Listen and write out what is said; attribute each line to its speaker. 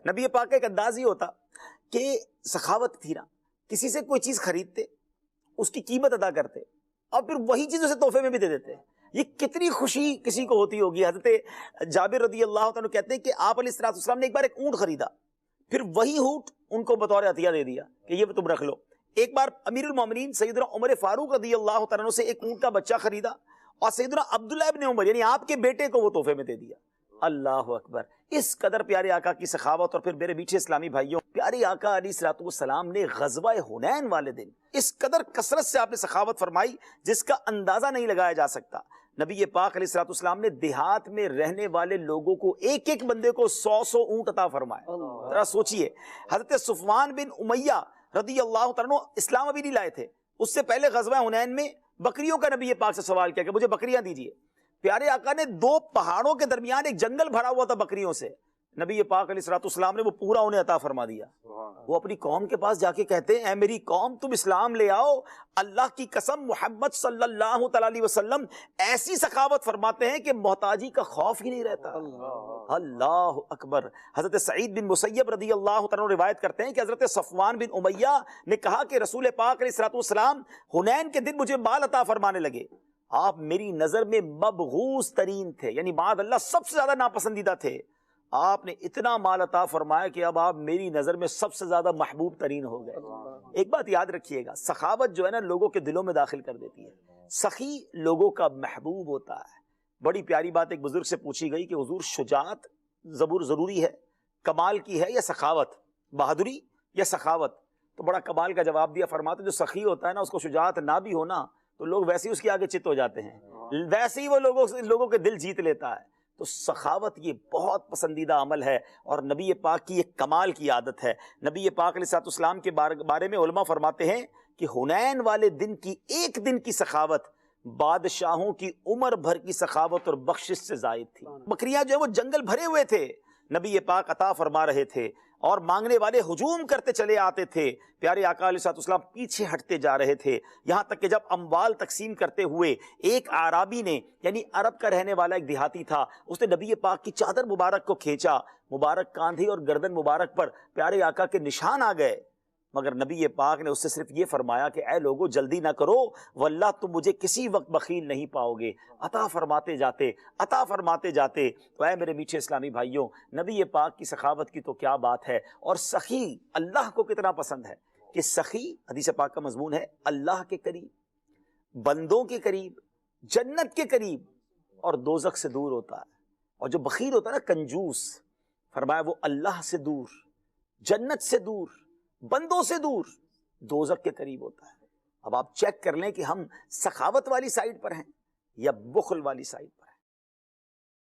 Speaker 1: نبی پاک کا ایک انداز ہی ہوتا کہ سخاوت تھی نا، کسی سے کوئی چیز خریدتے، اس کی قیمت ادا کرتے اور پھر وہی چیز اسے تحفے میں بھی دے دیتے. یہ کتنی خوشی کسی کو ہوتی ہوگی. حضرت جابر رضی اللہ عنہ کہتے ہیں کہ آپ علیہ السلام نے ایک بار ایک اونٹ خریدا، پھر وہی اونٹ ان کو بطور عطیہ دے دیا کہ یہ تم رکھ لو. ایک بار امیر المومنین سیدنا عمر فاروق رضی اللہ تعالیٰ سے ایک اونٹ کا بچہ خریدا اور سیدنا عبداللہ ابن عمر یعنی آپ کے بیٹے کو وہ تحفے میں دے دیا. اللہ اکبر. اس قدر پیارے آقا کی سخاوت. اور پھر میرے میٹھے اسلامی بھائیوں، پیارے آقا علیہ الصلوۃ والسلام نے غزوہ حنین والے دن اس قدر کثرت سے آپ نے سخاوت فرمائی جس کا اندازہ نہیں لگایا جا سکتا. نبی پاک علیہ الصلوۃ والسلام نے دیہات میں رہنے والے لوگوں کو ایک ایک بندے کو 100 اونٹ عطا فرمائے. ذرا سوچئے، حضرت صفوان بن امیہ رضی اللہ تعالیٰ اسلام ابھی نہیں لائے تھے، اس سے پہلے غزوہ حنین میں بکریوں کا نبی پاک سے سوال کیا کہ مجھے بکریاں دیجیے. پیارے آقا نے 2 پہاڑوں کے درمیان ایک جنگل بھرا ہوا تھا بکریوں سے، نبی پاک علیہ الصلوۃ والسلام نے وہ پورا انہیں عطا فرما دیا. وہ اپنی قوم کے پاس جا کے کہتے ہیں اے میری قوم تم اسلام لے آؤ. اللہ کی قسم محمد صلی اللہ تعالی علیہ وسلم ایسی سخاوت فرماتے ہیں کہ محتاجی کا خوف ہی نہیں رہتا. اللہ اکبر. حضرت سعید بن مسیب رضی اللہ تعالیٰ روایت کرتے ہیں کہ حضرت صفوان بن امیہ نے کہا کہ رسول پاک علیہ الصلوۃ والسلام حنین کے دن مجھے مال عطا فرمانے لگے. آپ میری نظر میں مبغوث ترین تھے، یعنی معاذ اللہ سب سے زیادہ ناپسندیدہ تھے. آپ نے اتنا مال عطا فرمایا کہ اب آپ میری نظر میں سب سے زیادہ محبوب ترین ہو گئے. ایک بات یاد رکھیے گا، سخاوت جو ہے نا لوگوں کے دلوں میں داخل کر دیتی ہے. سخی لوگوں کا محبوب ہوتا ہے. بڑی پیاری بات ایک بزرگ سے پوچھی گئی کہ حضور شجاعت ضروری ہے، کمال کی ہے یا سخاوت، بہادری یا سخاوت؟ تو بڑا کمال کا جواب دیا. فرماتے جو سخی ہوتا ہے نا اس کو شجاعت نہ بھی ہونا تو لوگ ویسے ہی اس کے آگے چت ہو جاتے ہیں، ویسے ہی وہ لوگوں کے دل جیت لیتا ہے. تو سخاوت یہ بہت پسندیدہ عمل ہے اور نبی پاک کی ایک کمال کی عادت ہے. نبی پاک علیہ الصلوۃ والسلام کے بارے میں علماء فرماتے ہیں کہ حنین والے دن کی ایک دن کی سخاوت بادشاہوں کی عمر بھر کی سخاوت اور بخشش سے زائد تھی. بکریاں جو ہے وہ جنگل بھرے ہوئے تھے، نبی پاک عطا فرما رہے تھے اور مانگنے والے ہجوم کرتے چلے آتے تھے. پیارے آقا علیہ السلام پیچھے ہٹتے جا رہے تھے، یہاں تک کہ جب اموال تقسیم کرتے ہوئے ایک اعرابی نے، یعنی عرب کا رہنے والا ایک دیہاتی تھا، اس نے نبی پاک کی چادر مبارک کو کھینچا. مبارک کاندھی اور گردن مبارک پر پیارے آقا کے نشان آ گئے، مگر نبی پاک نے اس سے صرف یہ فرمایا کہ اے لوگو جلدی نہ کرو، واللہ تم مجھے کسی وقت بخیل نہیں پاؤ گے. عطا فرماتے جاتے، عطا فرماتے جاتے. تو اے میرے میٹھے اسلامی بھائیوں، نبی پاک کی سخاوت کی تو کیا بات ہے. اور سخی اللہ کو کتنا پسند ہے کہ سخی، حدیث پاک کا مضمون ہے، اللہ کے قریب، بندوں کے قریب، جنت کے قریب اور دوزخ سے دور ہوتا ہے. اور جو بخیل ہوتا ہے نا، کنجوس، فرمایا وہ اللہ سے دور، جنت سے دور، بندوں سے دور، دوزخ کے قریب ہوتا ہے. اب آپ چیک کر لیں کہ ہم سخاوت والی سائڈ پر ہیں یا بخل والی سائڈ پر.